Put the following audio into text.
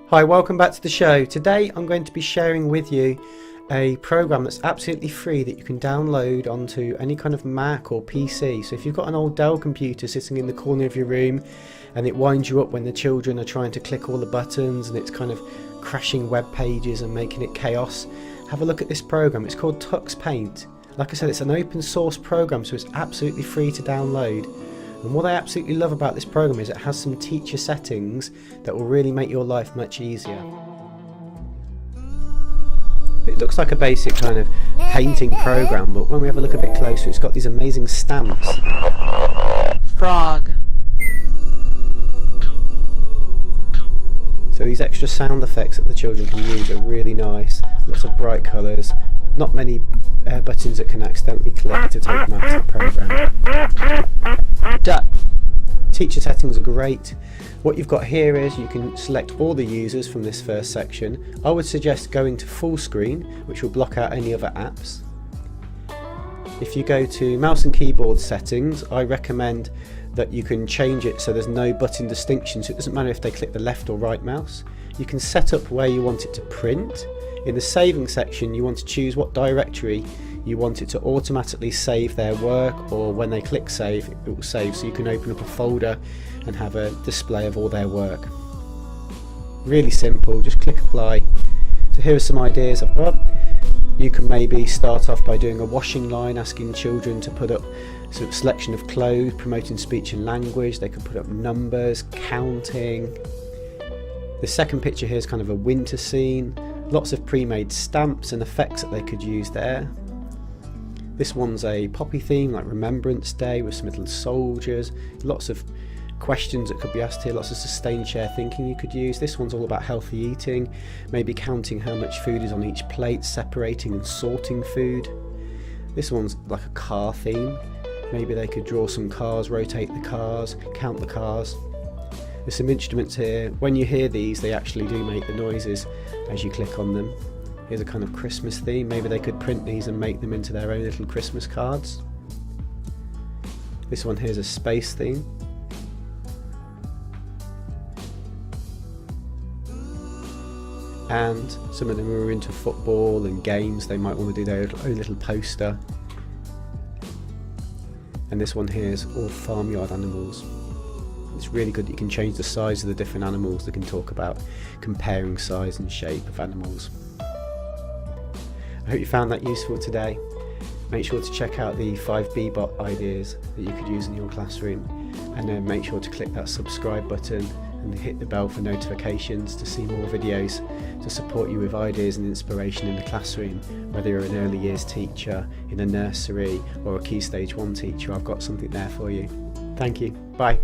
Hi, welcome back to the show. Today I'm going to be sharing with you a program that's absolutely free that you can download onto any kind of Mac or PC. So if you've got an old Dell computer sitting in the corner of your room and it winds you up when the children are trying to click all the buttons and it's kind of crashing web pages and making it chaos, have a look at this program. It's called Tux Paint. Like I said, it's an open source program, so it's absolutely free to download. And what I absolutely love about this program is it has some teacher settings that will really make your life much easier. It looks like a basic kind of painting program, but when we have a look a bit closer, it's got these amazing stamps. Frog. So these extra sound effects that the children can use are really nice. Lots of bright colours. Not many buttons that can accidentally click to take them out of the program. Duck. Teacher settings are great. What you've got here is you can select all the users from this first section. I would suggest going to full screen, which will block out any other apps. If you go to mouse and keyboard settings, I recommend that you can change it so there's no button distinction, so it doesn't matter if they click the left or right mouse. You can set up where you want it to print. In the saving section, you want to choose what directory you want it to automatically save their work, or when they click save, it will save, so you can open up a folder and have a display of all their work. Really simple, just click apply. So here are some ideas I've got. You can maybe start off by doing a washing line, asking children to put up sort of selection of clothes, promoting speech and language. They could put up numbers, counting. The second picture here is kind of a winter scene. Lots of pre-made stamps and effects that they could use there. This one's a poppy theme, like Remembrance Day, with some little soldiers. Lots of questions that could be asked here, lots of sustained chair thinking you could use. This one's all about healthy eating, maybe counting how much food is on each plate, separating and sorting food. This one's like a car theme. Maybe they could draw some cars, rotate the cars, count the cars. There's some instruments here. When you hear these, they actually do make the noises as you click on them. Here's a kind of Christmas theme. Maybe they could print these and make them into their own little Christmas cards. This one here's a space theme. And some of them are into football and games. They might want to do their own little poster. And this one here is all farmyard animals. It's really good that you can change the size of the different animals. They can talk about comparing size and shape of animals. I hope you found that useful today. Make sure to check out the 5 Bebop ideas that you could use in your classroom, and then make sure to click that subscribe button and hit the bell for notifications to see more videos to support you with ideas and inspiration in the classroom. Whether you're an early years teacher, in a nursery, or a Key Stage 1 teacher, I've got something there for you. Thank you. Bye.